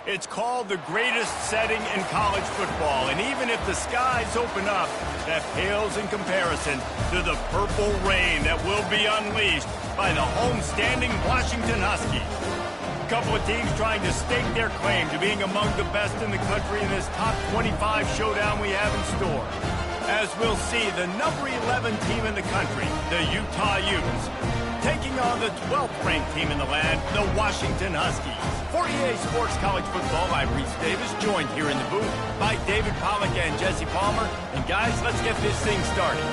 It's called the greatest setting in college football, and even if the skies open up, that pales in comparison to the purple rain that will be unleashed by the homestanding Washington Huskies. A couple of teams trying to stake their claim to being among the best in the country in this top 25 showdown we have in store. As we'll see, the number 11 team in the country, the Utah Utes, taking on the 12th ranked team in the land, the Washington Huskies. For EA Sports College Football, I'm Reese Davis, joined here in the booth by David Pollack and Jesse Palmer. And guys, let's get this thing started.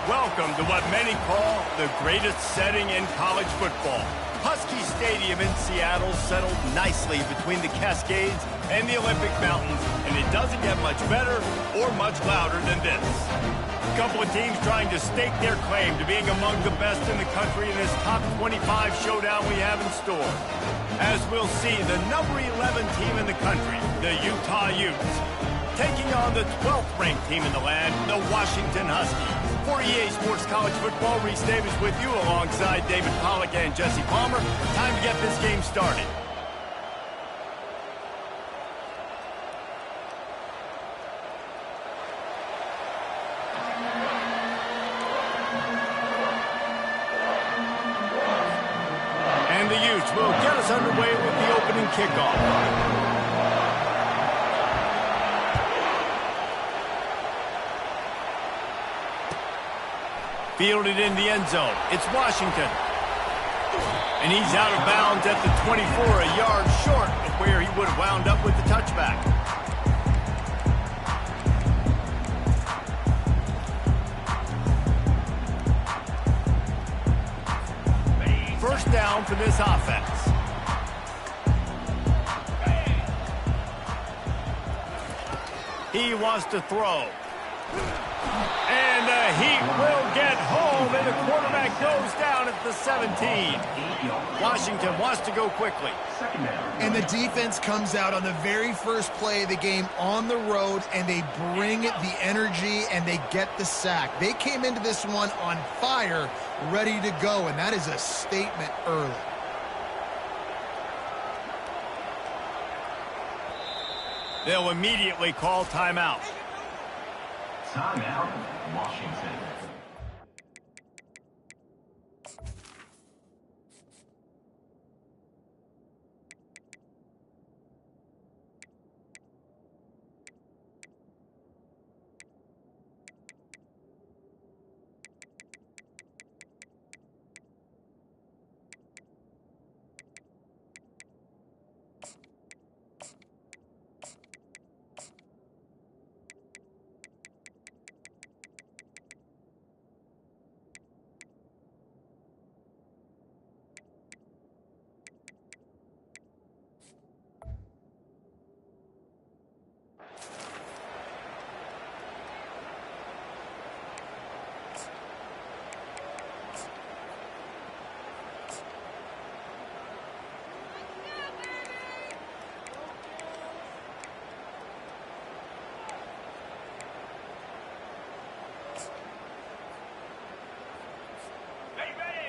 Welcome to what many call the greatest setting in college football. Husky Stadium in Seattle settled nicely between the Cascades and the Olympic Mountains, and it doesn't get much better or much louder than this. A couple of teams trying to stake their claim to being among the best in the country in this top 25 showdown we have in store. As we'll see, the number 11 team in the country, the Utah Utes, taking on the 12th ranked team in the land, the Washington Huskies. For EA Sports College Football, Reese Davis with you alongside David Pollack and Jesse Palmer. Time to get this game started. And the Utes will get us underway with the opening kickoff. Fielded in the end zone. It's Washington. And he's out of bounds at the 24, a yard short of where he would have wound up with the touchback. First down for this offense. He wants to throw. And the Heat will get home, and the quarterback goes down at the 17. Washington wants to go quickly. And the defense comes out on the very first play of the game on the road, and they bring the energy, and they get the sack. They came into this one on fire, ready to go, and that is a statement early. They'll immediately call timeout. Timeout, Washington.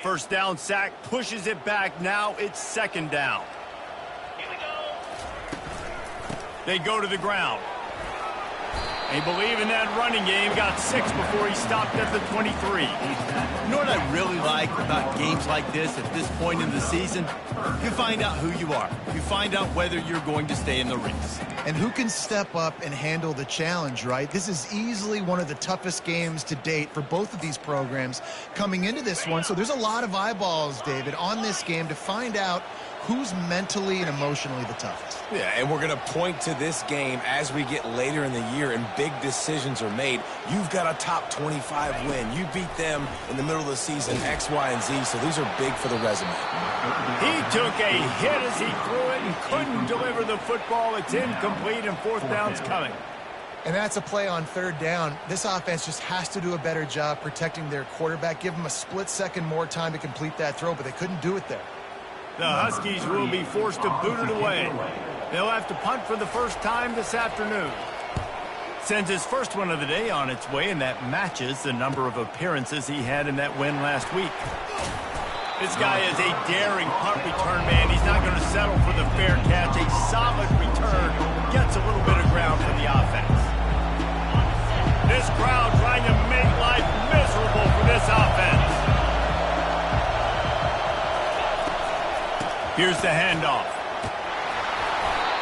First down sack, pushes it back. Now it's second down. Here we go. They go to the ground. They believe in that running game. Got 6 before he stopped at the 23. You know what I really like about games like this at this point in the season? You find out who you are. You find out whether you're going to stay in the race. And who can step up and handle the challenge, right? This is easily one of the toughest games to date for both of these programs coming into this one. So there's a lot of eyeballs, David, on this game to find out who's mentally and emotionally the toughest. Yeah, and we're going to point to this game as we get later in the year and big decisions are made. You've got a top 25 win. You beat them in the middle of the season, X, Y, and Z, so these are big for the resume. He took a hit as he threw it and couldn't deliver the football. It's incomplete and fourth down's coming. And that's a play on third down. This offense just has to do a better job protecting their quarterback. Give them a split second more time to complete that throw, but they couldn't do it there. The Huskies will be forced to boot it away. They'll have to punt for the first time this afternoon. Sends his first one of the day on its way, and that matches the number of appearances he had in that win last week. This guy is a daring punt return man. He's not going to settle for the fair catch. A solid return gets a little bit of ground for the offense. This crowd trying to make life miserable for this offense. Here's the handoff.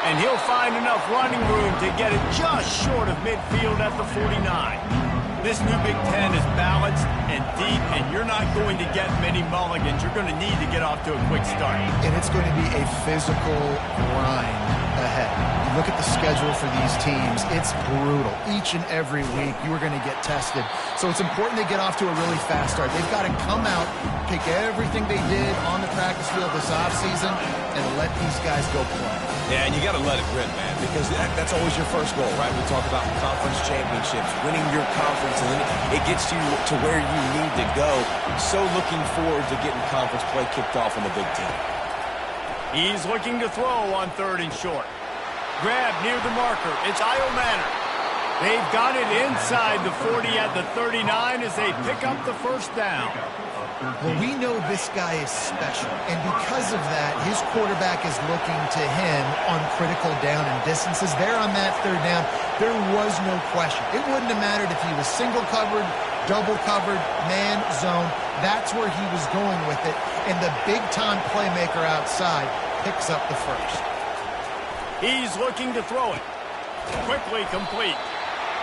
And he'll find enough running room to get it just short of midfield at the 49. This new Big Ten is balanced and deep, and you're not going to get many mulligans. You're going to need to get off to a quick start. And it's going to be a physical grind ahead. You look at the schedule for these teams, it's brutal. Each and every week, you are going to get tested. So it's important they get off to a really fast start. They've got to come out, pick everything they did on the practice field this offseason, and let these guys go play. Yeah, and you got to let it rip, man, because that's always your first goal, right? We talk about conference championships, winning your conference, and then it gets you to where you need to go. So looking forward to getting conference play kicked off in the Big Ten. He's looking to throw on third and short. Grab near the marker. It's Io Manor. They've got it inside the 40 at the 39 as they pick up the first down. Well, we know this guy is special, and because of that, his quarterback is looking to him on critical down and distances. There on that third down, there was no question. It wouldn't have mattered if he was single covered, double covered, man, zone. That's where he was going with it, and the big-time playmaker outside picks up the first. He's looking to throw it. Quickly complete.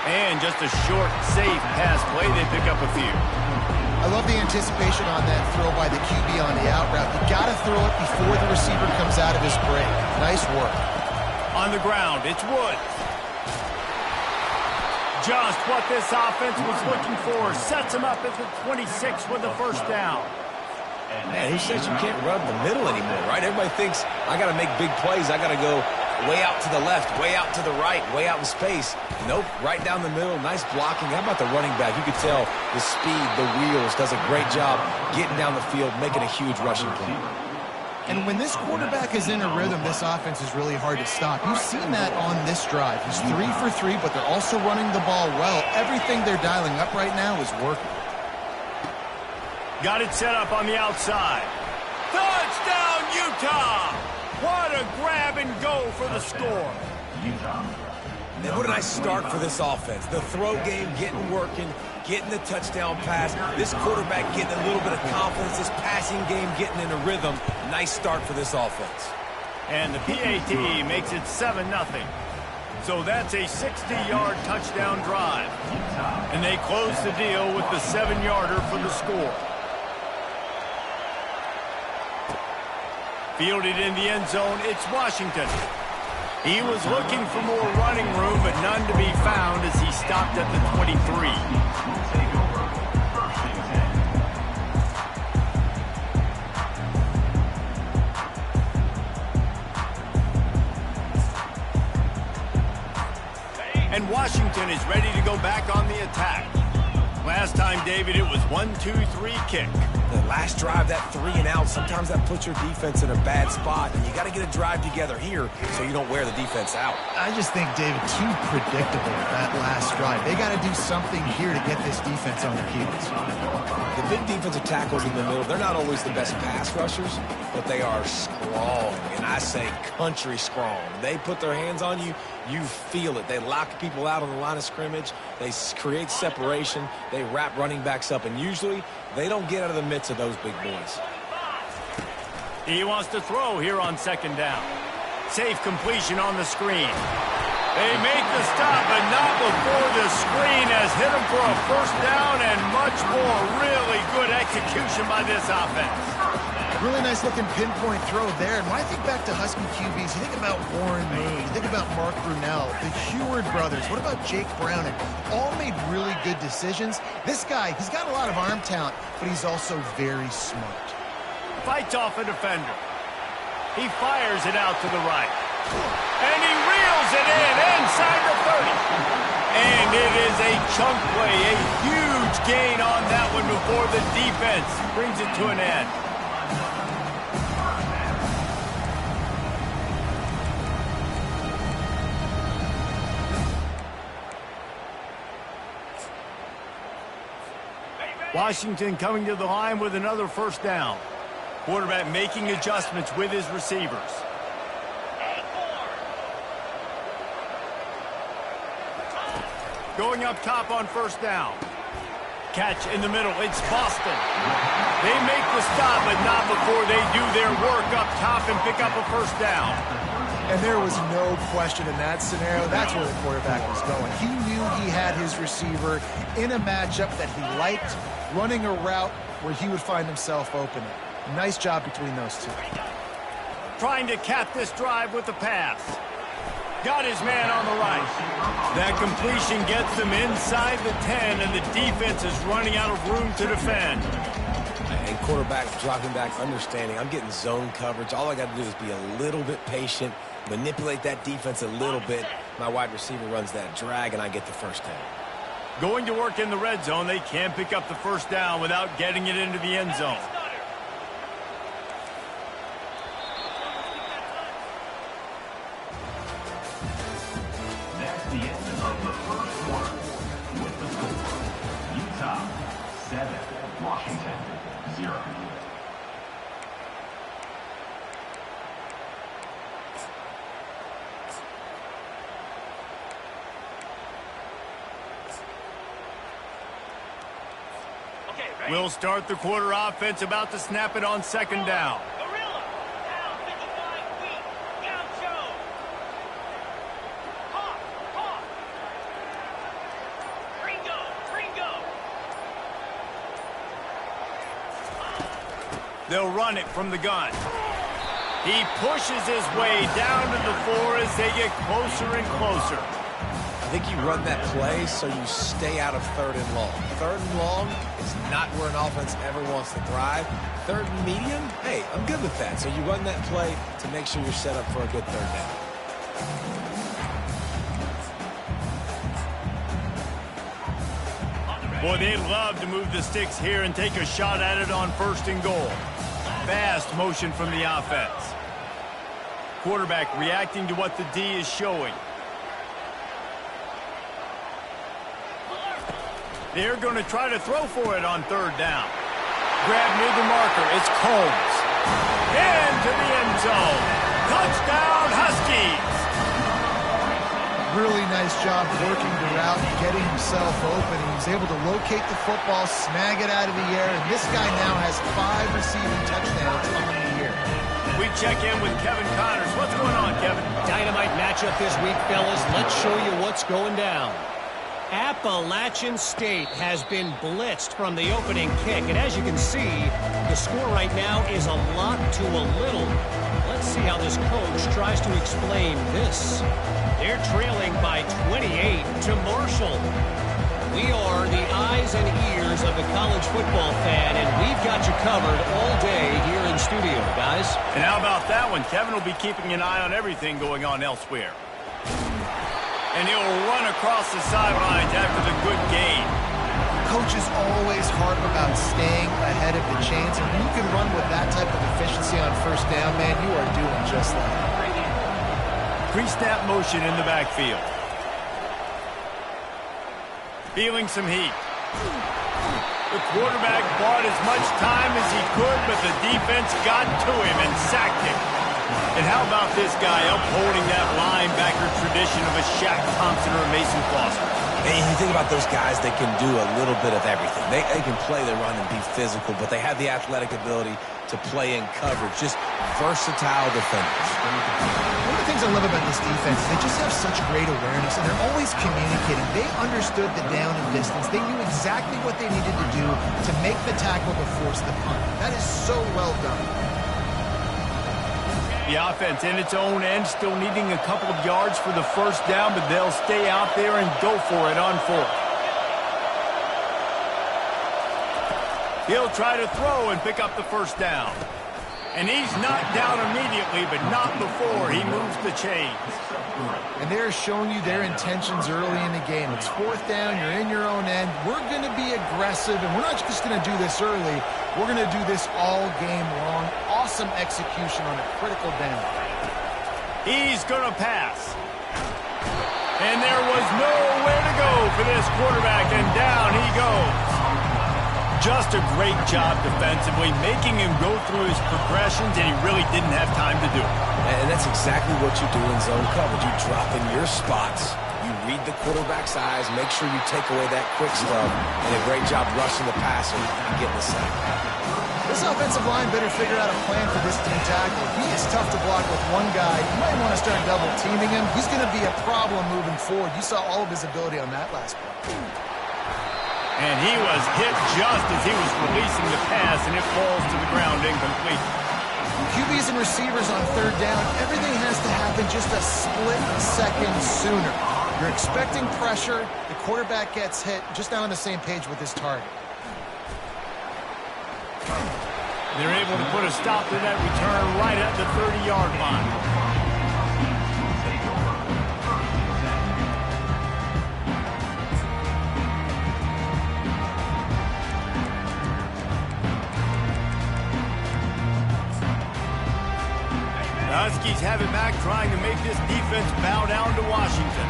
And just a short, safe pass play. They pick up a few. I love the anticipation on that throw by the QB on the out route. You got to throw it before the receiver comes out of his break. Nice work. On the ground, it's Woods. Just what this offense was looking for. Sets him up at the 26 with the first down. Man, who says you can't run the middle anymore, right? Everybody thinks, I got to make big plays. I got to go way out to the left, way out to the right, way out in space. Nope, right down the middle. Nice blocking. How about the running back? You could tell the speed, the wheels, does a great job getting down the field, making a huge rushing play. And when this quarterback is in a rhythm, this offense is really hard to stop. You've seen that on this drive. He's 3 for 3, but they're also running the ball well. Everything they're dialing up right now is working. Got it set up on the outside. Touchdown, Utah! What a grab and go for the score. Utah. Man, what a nice start for this offense. The throw game getting working, getting the touchdown pass. This quarterback getting a little bit of confidence. This passing game getting in a rhythm. Nice start for this offense. And the PAT makes it 7-0. So that's a 60-yard touchdown drive. And they close the deal with the 7-yarder for the score. Fielded in the end zone, it's Washington. He was looking for more running room, but none to be found as he stopped at the 23. Take over. First and 10. And Washington is ready to go back on the attack. Last time, David, it was 1-2-3 kick. The last drive, that 3 and out, sometimes that puts your defense in a bad spot, and you got to get a drive together here so you don't wear the defense out. I just think, David, too predictable that last drive. They got to do something here to get this defense on their heels. The big defensive tackles in the middle, they're not always the best pass rushers, but they are strong, and I say country strong. They put their hands on you, you feel it. They lock people out on the line of scrimmage. They create separation. They wrap running backs up, and usually they don't get out of the midst of those big boys. He wants to throw here on second down. Safe completion on the screen. They make the stop, but not before the screen has hit him for a first down and much more. Really good execution by this offense. Really nice looking pinpoint throw there. And when I think back to Husky QBs, you think about Warren Moon, you think about Mark Brunell, the Heward brothers. What about Jake Browning? All made really good decisions. This guy, he's got a lot of arm talent, but he's also very smart. Fights off a defender. He fires it out to the right. And he reels it in inside the 30. And it is a chunk play, a huge gain on that one before the defense brings it to an end. Washington coming to the line with another first down. Quarterback making adjustments with his receivers. Going up top on first down. Catch in the middle. It's Boston. They make the stop, but not before they do their work up top and pick up a first down. And there was no question in that scenario. That's where the quarterback was going. He knew he had his receiver in a matchup that he liked, running a route where he would find himself open. Nice job between those two. Trying to cap this drive with the pass. Got his man on the right. That completion gets them inside the 10, and the defense is running out of room to defend. And quarterback dropping back, understanding I'm getting zone coverage. All I got to do is be a little bit patient, manipulate that defense a little bit. My wide receiver runs that drag, and I get the first down. Going to work in the red zone. They can't pick up the first down without getting it into the end zone. That's the end of the first quarter. With the score, Utah 7, Washington 0. We'll start the quarter offense, about to snap it on second down. Gorilla, down 55 feet, down Joe. Hawk, Hawk. Gringo. They'll run it from the gun. He pushes his way down to the floor as they get closer and closer. I think you run that play so you stay out of third and long. Third and long is not where an offense ever wants to thrive. Third and medium, hey, I'm good with that. So you run that play to make sure you're set up for a good third down. Boy, they love to move the sticks here and take a shot at it on first and goal. Fast motion from the offense. Quarterback reacting to what the D is showing. They're going to try to throw for it on third down. grab near the marker. It's Combs. Into the end zone. Touchdown, Huskies. Really nice job working the route and getting himself open. He was able to locate the football, snag it out of the air, and this guy now has 5 receiving touchdowns on the year. We check in with Kevin Connors. What's going on, Kevin? Dynamite matchup this week, fellas. Let's show you what's going down. Appalachian State has been blitzed from the opening kick, and as you can see, the score right now is a lot to a little. Let's see how this coach tries to explain this. They're trailing by 28 to Marshall. We are the eyes and ears of the college football fan, and we've got you covered all day here in studio, guys. And how about that one? Kevin will be keeping an eye on everything going on elsewhere. And he'll run across the sidelines after the good gain. Coaches always harp about staying ahead of the chains, and when you can run with that type of efficiency on first down, man, you are doing just that. Pre-snap motion in the backfield. Feeling some heat. The quarterback bought as much time as he could, but the defense got to him and sacked him. And how about this guy upholding that linebacker tradition of a Shaq Thompson or a Mason Foster? And you think about those guys, they can do a little bit of everything. They can play the run and be physical, but they have the athletic ability to play in coverage. Just versatile defenders. One of the things I love about this defense is they just have such great awareness, and they're always communicating. They understood the down and distance. They knew exactly what they needed to do to make the tackle to force the punt. That is so well done. The offense in its own end still needing a couple of yards for the first down, but they'll stay out there and go for it on 4th. He'll try to throw and pick up the first down. And he's knocked down immediately, but not before he moves the chains. And they're showing you their intentions early in the game. It's 4th down, you're in your own end. We're going to be aggressive, and we're not just going to do this early. We're going to do this all game long. Awesome execution on a critical down. He's going to pass. And there was nowhere to go for this quarterback, and down he goes. Just a great job defensively, making him go through his progressions, and he really didn't have time to do it. And that's exactly what you do in zone coverage. You drop in your spots, you read the quarterback's eyes, make sure you take away that quick stuff, and a great job rushing the passer and getting the sack. This offensive line better figure out a plan for this team tackle. He is tough to block with one guy. You might want to start double teaming him. He's going to be a problem moving forward. You saw all of his ability on that last play. And he was hit just as he was releasing the pass, and it falls to the ground incomplete. QBs and receivers on 3rd down, everything has to happen just a split second sooner. You're expecting pressure, the quarterback gets hit, just not on the same page with his target. They're able to put a stop to that return right at the 30-yard line. The Huskies have it back, trying to make this defense bow down to Washington.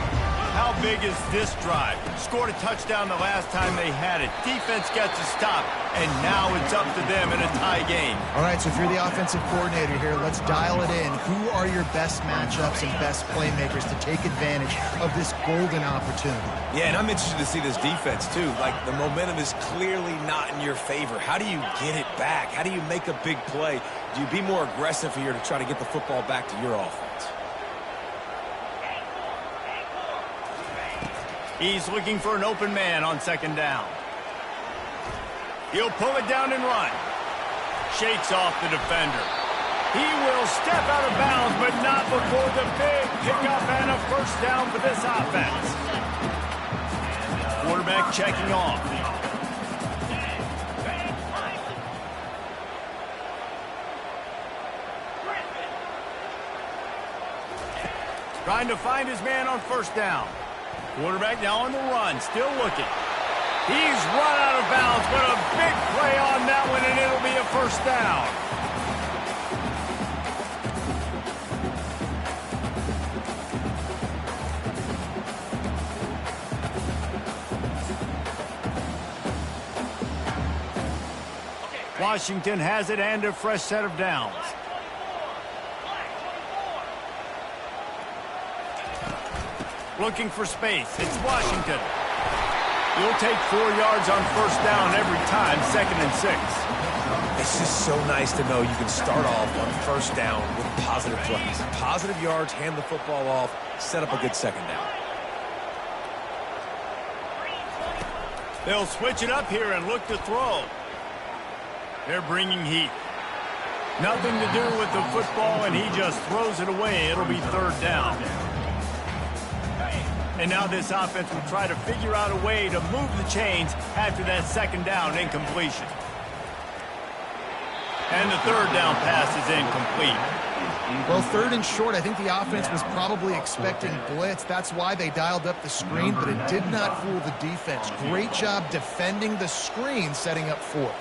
How big is this drive? Scored a touchdown the last time they had it. Defense gets a stop, and now it's up to them in a tie game. All right, so if you're the offensive coordinator here, let's dial it in. Who are your best matchups and best playmakers to take advantage of this golden opportunity? Yeah, and I'm interested to see this defense, too. Like, the momentum is clearly not in your favor. How do you get it back? How do you make a big play? Do you be more aggressive here to try to get the football back to your offense? He's looking for an open man on 2nd down. He'll pull it down and run. Shakes off the defender. He will step out of bounds, but not before the big pickup and a first down for this offense. Quarterback checking off. Trying to find his man on 1st down. Quarterback now on the run, still looking. He's run out of bounds, but a big play on that one, and it'll be a first down. Washington has it and a fresh set of downs. Looking for space. It's Washington. You'll take 4 yards on first down every time, 2nd and 6. It's just so nice to know you can start off on first down with positive plays. Positive yards, hand the football off, set up a good second down. They'll switch it up here and look to throw. They're bringing heat. Nothing to do with the football, and he just throws it away. It'll be 3rd down. And now this offense will try to figure out a way to move the chains after that 2nd down incompletion. And the 3rd down pass is incomplete. Well, 3rd and short, I think the offense was probably expecting blitz. That's why they dialed up the screen, but it did not fool the defense. Great job defending the screen, setting up 4th.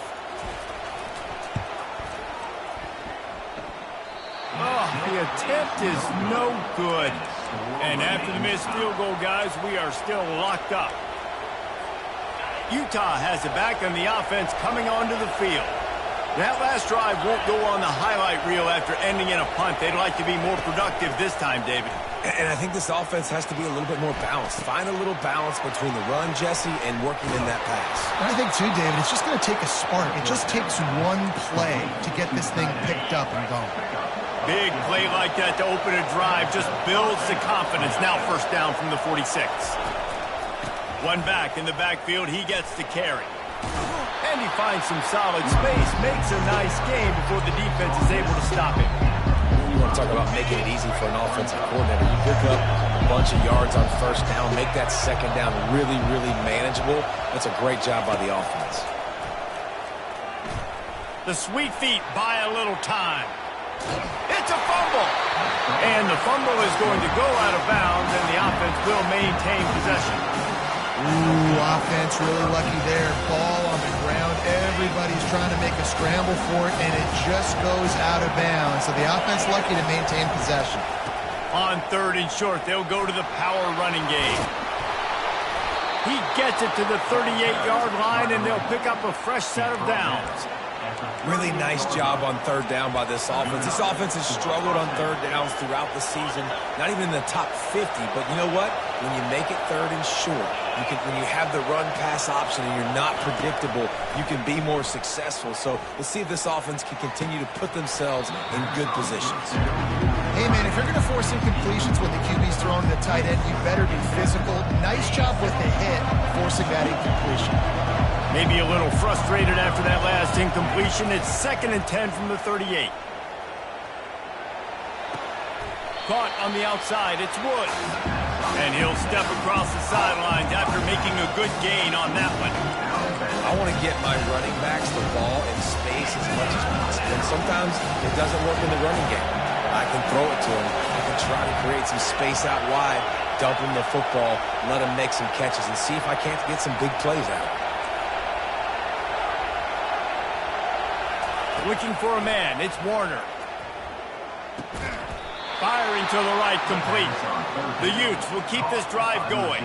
Oh, the attempt is no good. And after the missed field goal, guys, we are still locked up. Utah has it back, and the offense coming onto the field. That last drive won't go on the highlight reel after ending in a punt. They'd like to be more productive this time, David. And I think this offense has to be a little bit more balanced. Find a little balance between the run, Jesse, and working in that pass. And I think, too, David, it's just going to take a spark. It just takes one play to get this thing picked up and going. Big play like that to open a drive just builds the confidence. Now 1st down from the 46. One back in the backfield. He gets to carry. And he finds some solid space. Makes a nice game before the defense is able to stop him. You want to talk about making it easy for an offensive coordinator. You pick up a bunch of yards on first down, make that 2nd down really, really manageable. That's a great job by the offense. The sweet feet buy a little time. It's a fumble. And the fumble is going to go out of bounds, and the offense will maintain possession. Ooh, offense really lucky there. Ball on the ground. Everybody's trying to make a scramble for it, and it just goes out of bounds. So the offense lucky to maintain possession. On 3rd and short, they'll go to the power running game. He gets it to the 38-yard line, and they'll pick up a fresh set of downs. Really nice job on 3rd down by this offense. This offense has struggled on 3rd downs throughout the season. Not even in the top 50, but you know what? When you make it 3rd and short, when you have the run-pass option and you're not predictable, you can be more successful. So let's see if this offense can continue to put themselves in good positions. Hey, man, if you're going to force incompletions when the QB's throwing the tight end, you better be physical. Nice job with the hit, forcing that incompletion. Maybe a little frustrated after that last incompletion. It's 2nd and 10 from the 38. Caught on the outside. It's Woods. And he'll step across the sidelines after making a good gain on that one. I want to get my running backs the ball in space as much as possible. And sometimes it doesn't work in the running game. I can throw it to him. I can try to create some space out wide, dump him the football, let him make some catches, and see if I can't get some big plays out of it. Looking for a man. It's Warner. Firing to the right, complete. The Utes will keep this drive going.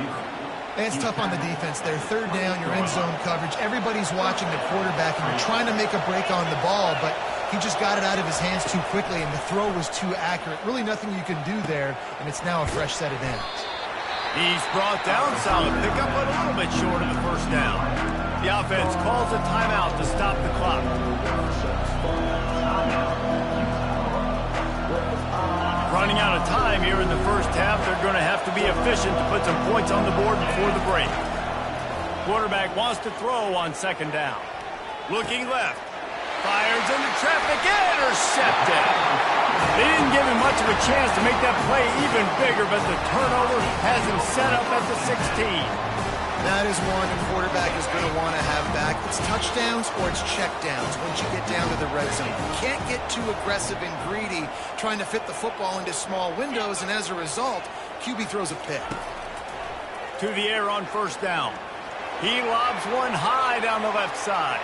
It's tough on the defense there. 3rd down, you're in zone coverage. Everybody's watching the quarterback, and you're trying to make a break on the ball, but he just got it out of his hands too quickly, and the throw was too accurate. Really nothing you can do there, and it's now a fresh set of downs. He's brought down. Solid pickup, a little bit short of the 1st down. The offense calls a timeout to stop the clock. Running out of time here in the 1st half. They're going to have to be efficient to put some points on the board before the break. Quarterback wants to throw on 2nd down. Looking left. Fires into traffic. Intercepted. They didn't give him much of a chance to make that play even bigger, but the turnover has him set up at the 16. That is one the quarterback is going to want to have back. It's touchdowns or it's checkdowns once you get down to the red zone. You can't get too aggressive and greedy trying to fit the football into small windows, and as a result, QB throws a pick. To the air on 1st down. He lobs one high down the left side.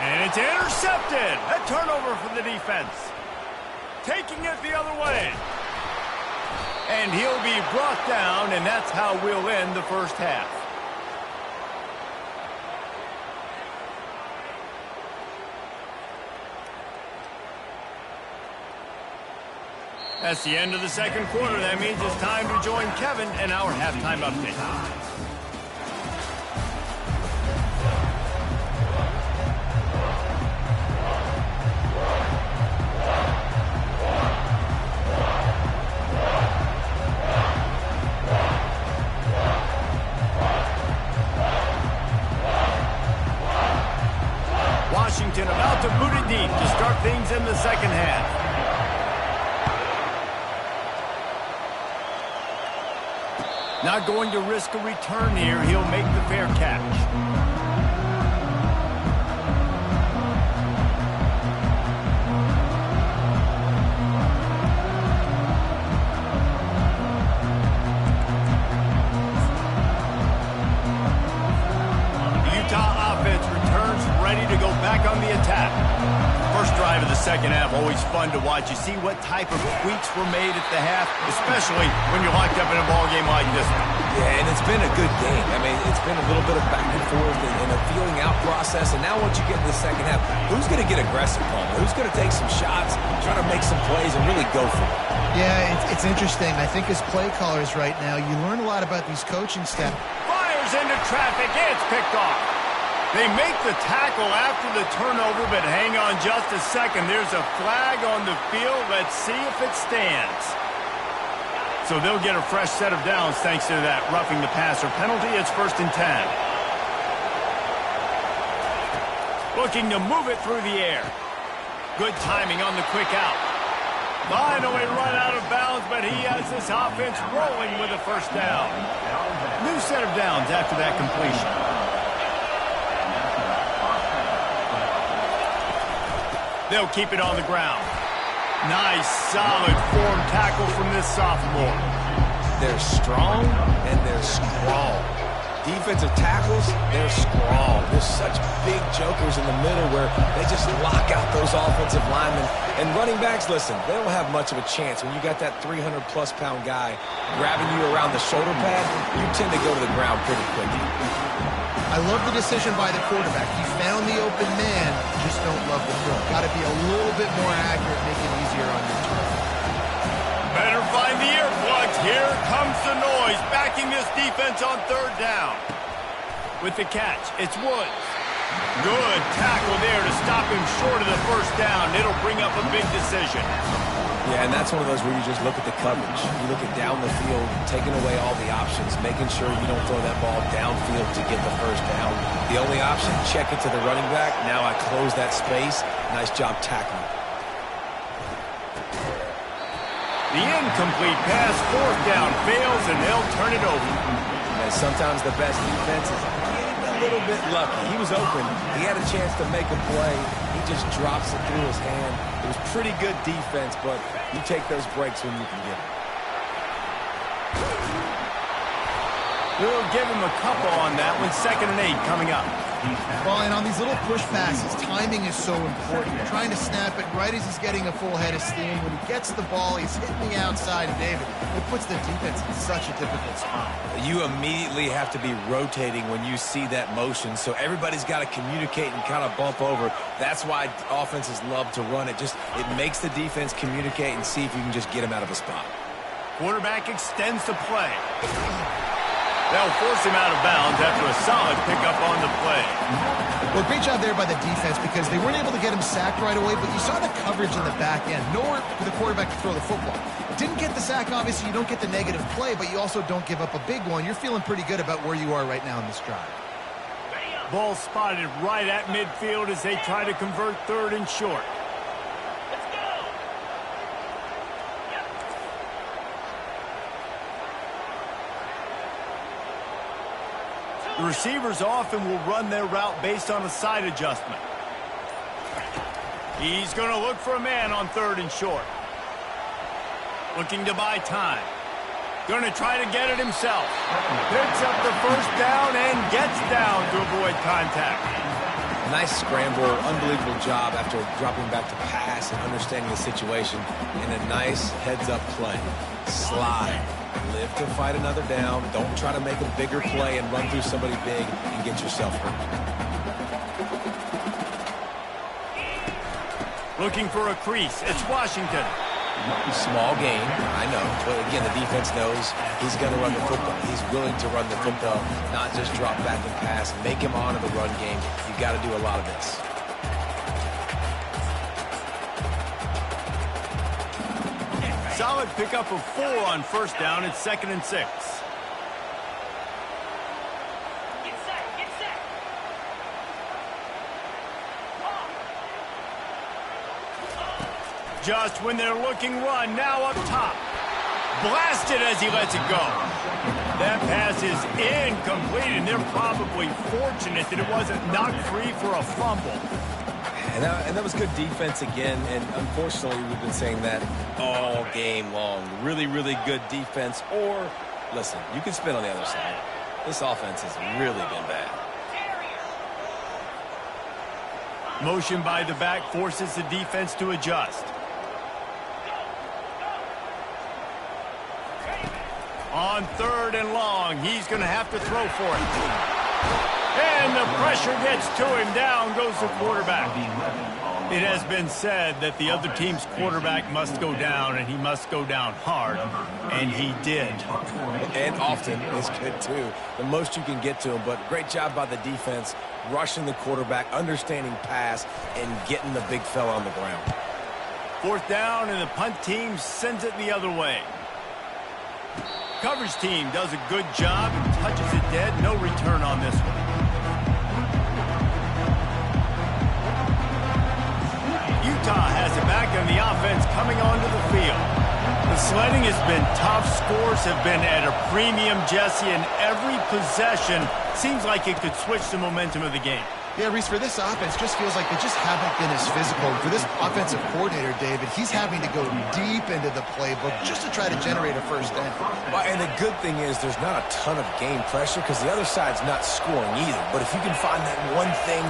And it's intercepted. A turnover for the defense. Taking it the other way. And he'll be brought down, and that's how we'll end the 1st half. That's the end of the second quarter. That means it's time to join Kevin in our halftime update. Washington about to boot it deep to start things in the second half. Not going to risk a return here. He'll make the fair catch. Utah offense returns ready to go back on the attack. First drive of the second half, always fun to watch. You see what type of tweaks were made at the half, especially when you're locked up in a ball game like this one. Yeah, and it's been a good game. I mean, it's been a little bit of back and forth and a feeling out process. And now once you get in the second half, who's going to get aggressive, Palmer? Who's going to take some shots, try to make some plays, and really go for it? Yeah, it's interesting. I think as play callers right now, you learn a lot about these coaching staff. Fires into traffic. It's picked off. They make the tackle after the turnover, but hang on just a second. There's a flag on the field. Let's see if it stands. So they'll get a fresh set of downs thanks to that roughing the passer penalty. It's 1st and 10. Looking to move it through the air. Good timing on the quick out. Finally run out of bounds, but he has this offense rolling with a first down. New set of downs after that completion. They'll keep it on the ground. Nice, solid form tackle from this sophomore. They're strong and they're strong. Defensive tackles, they're strong. There's such big jokers in the middle where they just lock out those offensive linemen. And running backs, listen, they don't have much of a chance. When you got that 300-plus pound guy grabbing you around the shoulder pad, you tend to go to the ground pretty quickly. I love the decision by the quarterback. He found the open man, just don't love the throw. Got to be a little bit more accurate, make it easier on your turn. Better find the earplugs. Here comes the noise, backing this defense on third down. With the catch, it's Woods. Good tackle there to stop him short of the first down. It'll bring up a big decision. Yeah, and that's one of those where you just look at the coverage. You look at down the field, taking away all the options, making sure you don't throw that ball downfield to get the first down. The only option, check it to the running back. Now I close that space. Nice job tackling. The incomplete pass, fourth down, fails, and they'll turn it over. And sometimes the best defense is getting a little bit lucky. He was open. He had a chance to make a play. He just drops it through his hand. It was pretty good defense, but you take those breaks when you can get them. We'll give him a couple on that one. 2nd and 8 coming up. Well, and on these little push passes, timing is so important. You're trying to snap it right as he's getting a full head of steam. When he gets the ball, he's hitting the outside, and David, it puts the defense in such a difficult spot. You immediately have to be rotating when you see that motion, so everybody's got to communicate and kind of bump over. That's why offenses love to run it. It makes the defense communicate and see if you can just get him out of a spot. Quarterback extends the play. They'll force him out of bounds after a solid pickup on the play. Well, great job there by the defense because they weren't able to get him sacked right away, but you saw the coverage in the back end. Nowhere for the quarterback to throw the football. Didn't get the sack, obviously. You don't get the negative play, but you also don't give up a big one. You're feeling pretty good about where you are right now in this drive. Ball spotted right at midfield as they try to convert 3rd and short. The receivers often will run their route based on a side adjustment. He's going to look for a man on 3rd and short. Looking to buy time. Going to try to get it himself. Picks up the first down and gets down to avoid contact. Nice scramble, unbelievable job after dropping back to pass and understanding the situation. And a nice heads-up play. Slide. Live to fight another down. Don't try to make a bigger play and run through somebody big and get yourself hurt. Looking for a crease. It's Washington. Small game, I know. But again, the defense knows he's going to run the football. He's willing to run the football, not just drop back and pass. Make him honor the run game. You got to do a lot of this. Solid pickup of 4 on first down. It's 2nd and 6. Just when they're looking run, now up top. Blasted as he lets it go. That pass is incomplete, and they're probably fortunate that it wasn't knocked free for a fumble. And that was good defense again, and unfortunately we've been saying that all game long. Really, really good defense, or, listen, you can spin on the other side. This offense has really been bad. Motion by the back forces the defense to adjust. On 3rd and long, he's going to have to throw for it. And the pressure gets to him. Down goes the quarterback. It has been said that the other team's quarterback must go down, and he must go down hard. And he did. And often is good, too. The most you can get to him, but great job by the defense, rushing the quarterback, understanding pass, and getting the big fella on the ground. 4th down, and the punt team sends it the other way. Coverage team does a good job and touches it dead. No return on this one. Utah has it back on the offense coming onto the field. The sledding has been tough. Scores have been at a premium, Jesse, and every possession seems like it could switch the momentum of the game. Yeah, Reese, for this offense, just feels like they just haven't been as physical. For this offensive coordinator, David, he's having to go deep into the playbook just to try to generate a first down. Well, and the good thing is there's not a ton of game pressure because the other side's not scoring either. But if you can find that one thing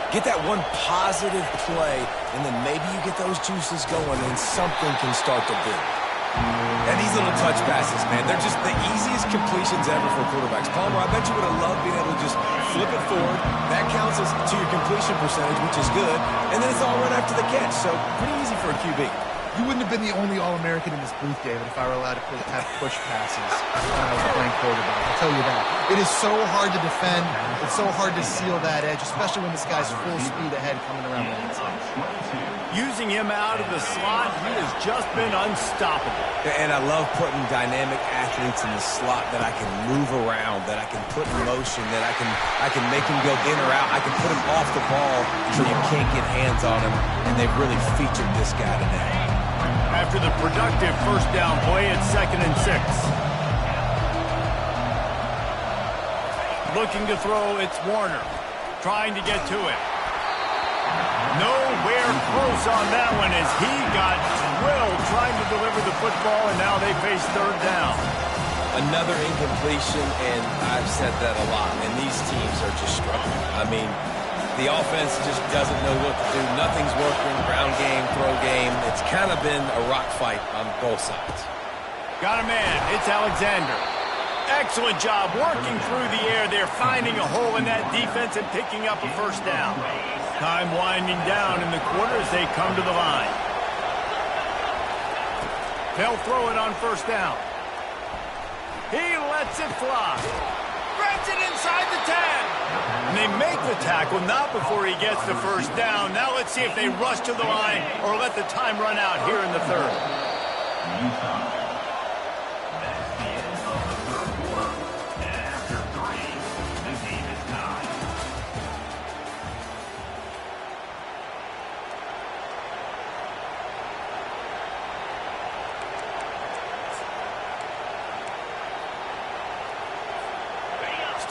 get that one positive play, and then maybe you get those juices going and something can start to build. And these little touch passes, man, they're just the easiest completions ever for quarterbacks. Palmer, I bet you would have loved being able to just flip it forward. That counts as to your completion percentage, which is good. And then it's all right after the catch. So pretty easy for a QB. You wouldn't have been the only All-American in this booth, David, if I were allowed to have push passes when I was playing quarterback. I'll tell you that. It is so hard to defend. It's so hard to seal that edge, especially when this guy's full speed ahead coming around the inside. Using him out of the slot, he has just been unstoppable. And I love putting dynamic athletes in the slot that I can move around, that I can put in motion, that I can make him go in or out. I can put him off the ball so you can't get hands on him, and they've really featured this guy today. After the productive first down play, it's 2nd and 6. Looking to throw, it's Warner. Trying to get to it. Nowhere close on that one as he got drilled trying to deliver the football, and now they face 3rd down. Another incompletion, and I've said that a lot, and these teams are just struggling. I mean, the offense just doesn't know what to do. Nothing's working. Ground game, throw game. It's kind of been a rock fight on both sides. Got a man. It's Alexander. Excellent job working through the air. They're finding a hole in that defense and picking up a first down. Time winding down in the quarter as they come to the line. They'll throw it on first down. He lets it fly. Grabs it inside the 10. And they make the tackle, not before he gets the first down. Now let's see if they rush to the line or let the time run out here in the 3rd. Utah. That's the end of the 3rd quarter. And after 3, the game is tied.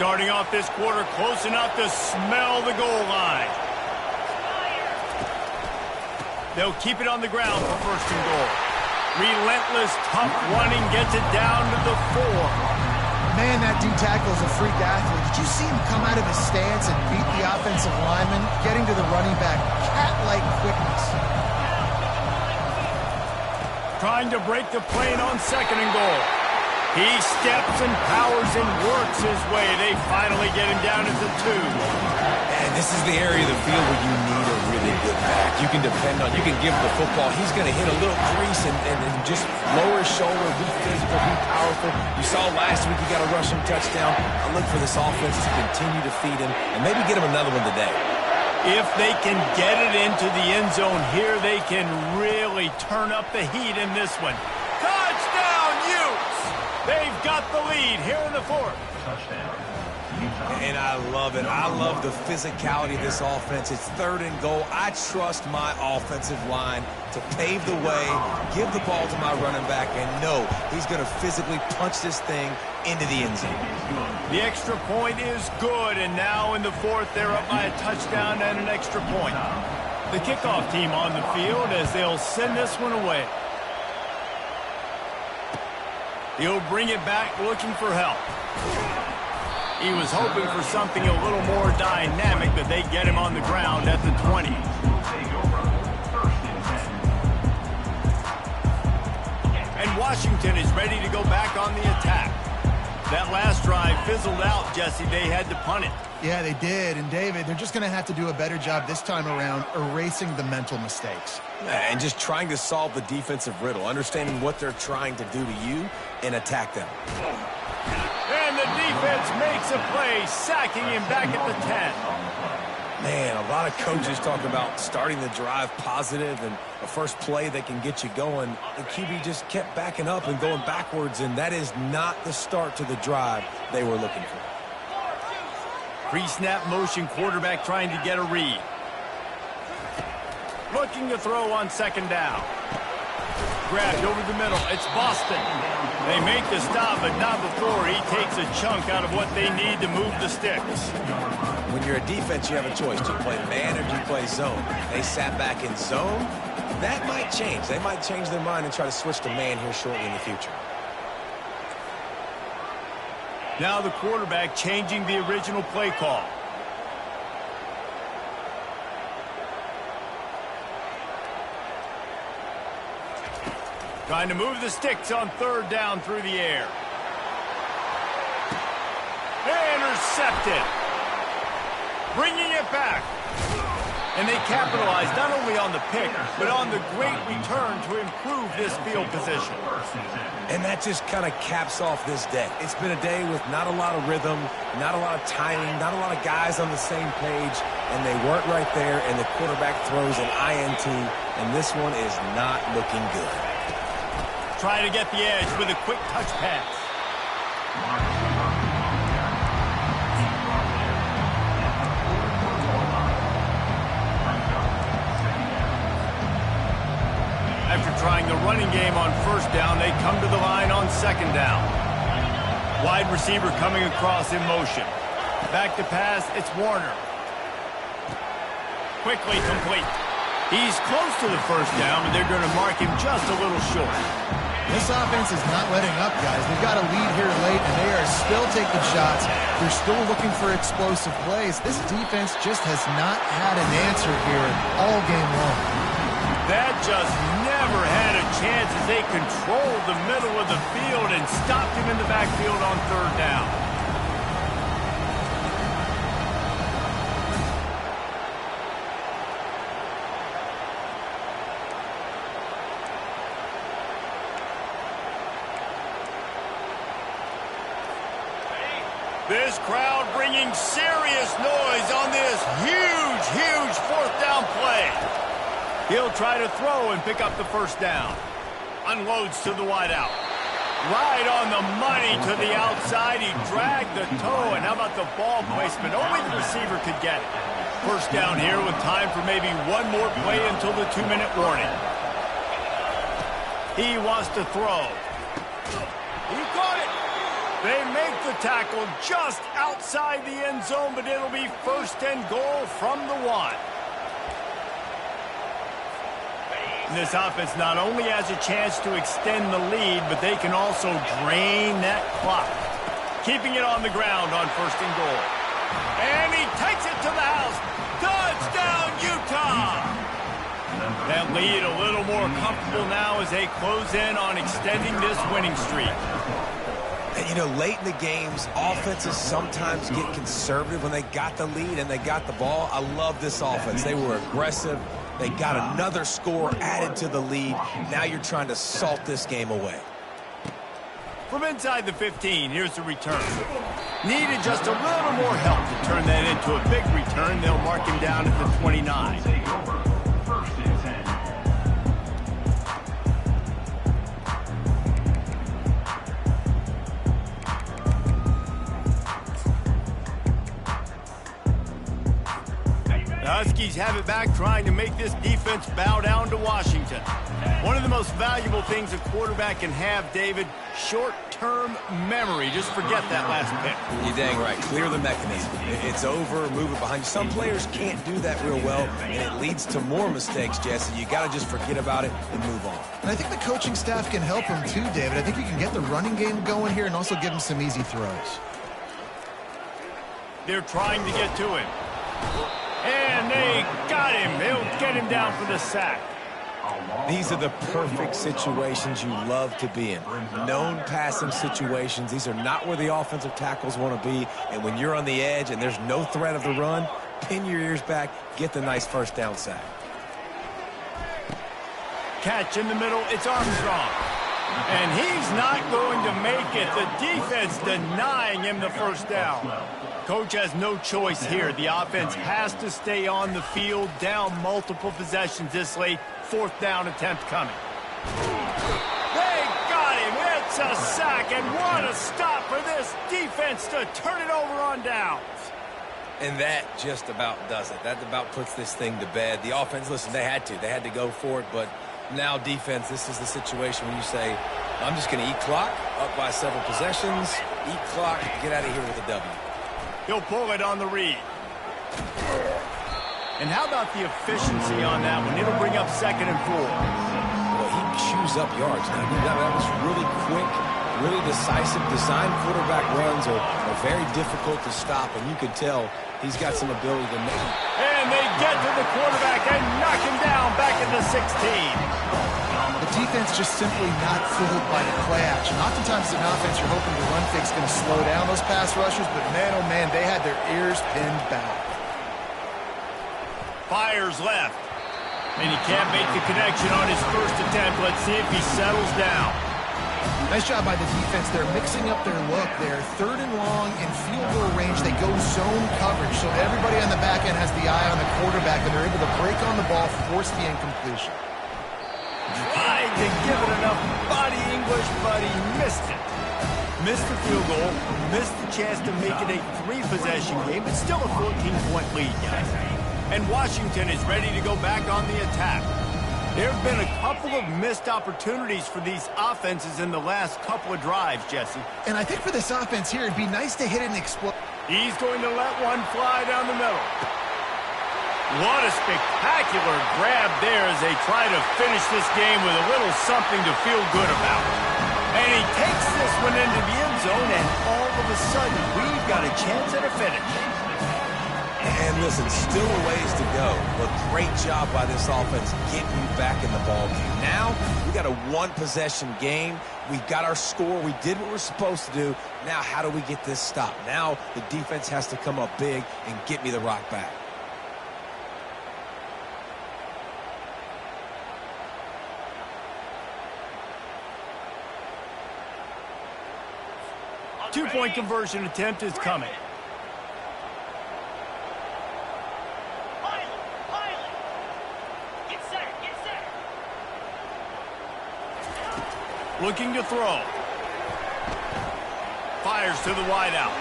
Starting off this quarter close enough to smell the goal line. They'll keep it on the ground for 1st and goal. Relentless, tough running gets it down to the 4. Man, that D-tackle is a freak athlete. Did you see him come out of his stance and beat the offensive lineman, getting to the running back? Cat-like quickness. Trying to break the plane on 2nd and goal. He steps and powers and works his way. They finally get him down at the 2. And this is the area of the field where you need a really good back. You can depend on, you can give him the football. He's going to hit a little crease and just lower his shoulder, be physical, be powerful. You saw last week he got a rushing touchdown. I look for this offense to continue to feed him and maybe get him another one today. If they can get it into the end zone here, they can really turn up the heat in this one. Touchdown, Utes! They've got the lead here in the fourth. Touchdown. And I love it. I love the physicality of this offense. It's 3rd and goal. I trust my offensive line to pave the way, give the ball to my running back, and know he's going to physically punch this thing into the end zone. The extra point is good, and now in the fourth, they're up by a touchdown and an extra point. The kickoff team on the field as they'll send this one away. He'll bring it back looking for help. He was hoping for something a little more dynamic, but they get him on the ground at the 20. And Washington is ready to go back on the attack. That last drive fizzled out, Jesse. They had to punt it. Yeah, they did. And, David, they're just going to have to do a better job this time around erasing the mental mistakes. And just trying to solve the defensive riddle, understanding what they're trying to do to you and attack them. And the defense makes a play, sacking him back at the 10. Man, a lot of coaches talk about starting the drive positive and a first play that can get you going. The QB just kept backing up and going backwards, and that is not the start to the drive they were looking for. Pre-snap motion, quarterback trying to get a read. Looking to throw on 2nd down. Grabbed over the middle. It's Boston. They make the stop, but not before he takes a chunk out of what they need to move the sticks. When you're a defense, you have a choice. Do you play man or do you play zone? They sat back in zone. That might change. They might change their mind and try to switch to man here shortly in the future. Now the quarterback changing the original play call. Trying to move the sticks on 3rd down through the air. Intercepted. Bringing it back. And they capitalized not only on the pick, but on the great return to improve this field position. And that just kind of caps off this day. It's been a day with not a lot of rhythm, not a lot of timing, not a lot of guys on the same page, and they weren't right there, and the quarterback throws an INT, and this one is not looking good. Trying to get the edge with a quick touch pass. After trying the running game on 1st down, they come to the line on 2nd down. Wide receiver coming across in motion. Back to pass, it's Warner. Quickly complete. He's close to the 1st down, but they're going to mark him just a little short. This offense is not letting up, guys. They've got a lead here late, and they are still taking shots. They're still looking for explosive plays. This defense just has not had an answer here all game long. That just never had a chance as they controlled the middle of the field and stopped him in the backfield on 3rd down. This crowd bringing serious noise on this huge 4th down play. He'll try to throw and pick up the 1st down. Unloads to the wideout. Right on the money to the outside. He dragged the toe, and how about the ball placement? Only the receiver could get it. 1st down here with time for maybe one more play until the 2-minute warning. He wants to throw. He caught it. They make the tackle just outside the end zone, but it'll be 1st and goal from the 1. And this offense not only has a chance to extend the lead, but they can also drain that clock. Keeping it on the ground on 1st and goal. And he takes it to the house. Touchdown, Utah! That lead a little more comfortable now as they close in on extending this winning streak. And, you know, late in the games, offenses sometimes get conservative when they got the lead and they got the ball. I love this offense. They were aggressive. They got another score added to the lead. Now you're trying to salt this game away. From inside the 15, here's the return. Needed just a little more help to turn that into a big return. They'll mark him down at the 29. Take over. First and 10. The Huskies have it back, trying to make this defense bow down to Washington. One of the most valuable things a quarterback can have, David, short-term memory. Just forget that last pick. You're dang right. Clear the mechanism. It's over, move it behind you. Some players can't do that real well, and it leads to more mistakes, Jesse. You got to just forget about it and move on. And I think the coaching staff can help him too, David. I think you can get the running game going here and also give him some easy throws. They're trying to get to him. And they got him. They'll get him down for the sack. These are the perfect situations you love to be in. Known passing situations. These are not where the offensive tackles want to be. And when you're on the edge and there's no threat of the run, pin your ears back, get the nice first down sack. Catch in the middle. It's Armstrong. And he's not going to make it. The defense denying him the first down. Coach has no choice here. The offense has to stay on the field, down multiple possessions this late. Fourth down attempt coming. They got him. It's a sack, and what a stop for this defense to turn it over on downs. And that just about does it. That about puts this thing to bed. The offense, listen, they had to go for it, but now defense, this is the situation when you say, I'm just going to eat clock, up by several possessions, eat clock, get out of here with a W. He'll pull it on the read. And how about the efficiency on that one? It'll bring up 2nd and 4. Well, he chews up yards now. That was really quick, really decisive. Design quarterback runs are very difficult to stop, and you can tell he's got some ability to make it. And they get to the quarterback and knock him down back at the 16. The defense just simply not fooled by the play action. Oftentimes as an offense, you're hoping the run fake's going to slow down those pass rushers, but man, oh man, they had their ears pinned back. Fires left. And he can't make the connection on his first attempt. Let's see if he settles down. Nice job by the defense. They're mixing up their look there. 3rd and long in field goal range. They go zone coverage. So everybody on the back end has the eye on the quarterback, and they're able to break on the ball, force the incompletion. Tried to give it enough body English, but he missed it. Missed the field goal, missed the chance to make it a 3-possession game. It's still a 14-point lead, guys. And Washington is ready to go back on the attack. There have been a couple of missed opportunities for these offenses in the last couple of drives, Jesse. And I think for this offense here, it'd be nice to hit an explode. He's going to let one fly down the middle. What a spectacular grab there as they try to finish this game with a little something to feel good about. And he takes this one into the end zone, and all of a sudden, we've got a chance at a finish. And listen, still a ways to go, but great job by this offense getting you back in the ball game. Now, we got a 1-possession game. We got our score. We did what we're supposed to do. Now, how do we get this stopped? Now, the defense has to come up big and get me the rock back. Two-point conversion attempt is coming. Looking to throw. Fires to the wideout.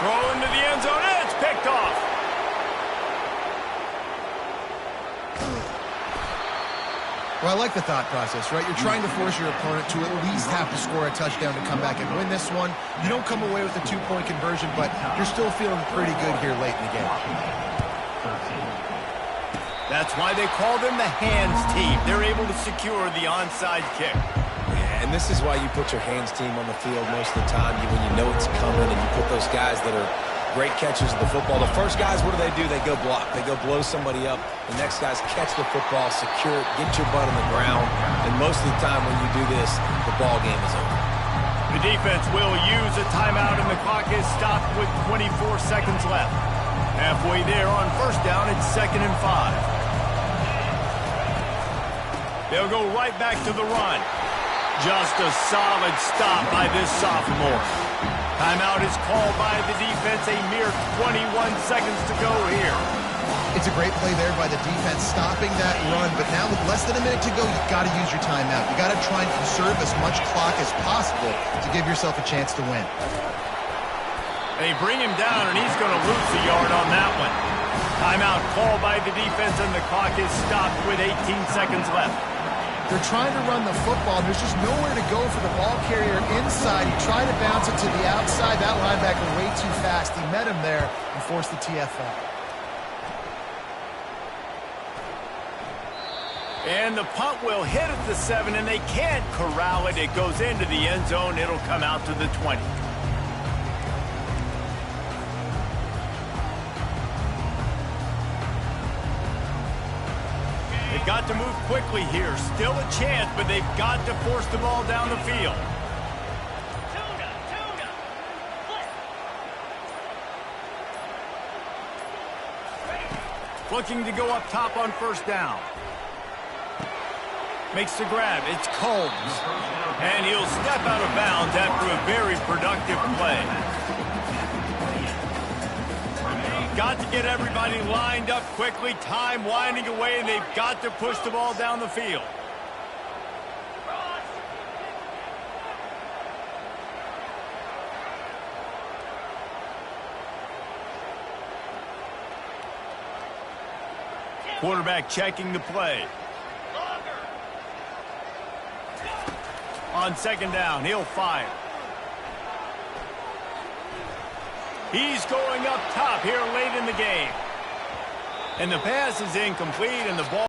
Throw into the end zone. It's picked off. Well, I like the thought process, right? You're trying to force your opponent to at least have to score a touchdown to come back and win this one. You don't come away with a 2-point conversion, but you're still feeling pretty good here late in the game. That's why they call them the hands team. They're able to secure the onside kick. And this is why you put your hands team on the field most of the time when you know it's coming, and you put those guys that are great catchers of the football. The first guys, what do? They go block. They go blow somebody up. The next guys catch the football, secure it, get your butt on the ground. And most of the time when you do this, the ball game is over. The defense will use a timeout, and the clock is stopped with 24 seconds left. Halfway there on first down, it's 2nd and 5. They'll go right back to the run. Just a solid stop by this sophomore. Timeout is called by the defense. A mere 21 seconds to go here. It's a great play there by the defense, stopping that run. But now with less than a minute to go, you've got to use your timeout. You've got to try and conserve as much clock as possible to give yourself a chance to win. They bring him down, and he's going to lose a yard on that one. Timeout called by the defense, and the clock is stopped with 18 seconds left. They're trying to run the football. There's just nowhere to go for the ball carrier inside. He tried to bounce it to the outside. That linebacker way too fast. He met him there and forced the TFL. And the punt will hit at the 7, and they can't corral it. It goes into the end zone. It'll come out to the 20. They've got to move quickly here. Still a chance, but they've got to force the ball down the field. Looking to go up top on first down. Makes the grab. It's Combs. And he'll step out of bounds after a very productive play. Got to get everybody lined up quickly. Time winding away, and they've got to push the ball down the field. Quarterback checking the play. On second down, he'll fire. He's going up top here late in the game. And the pass is incomplete, and the ball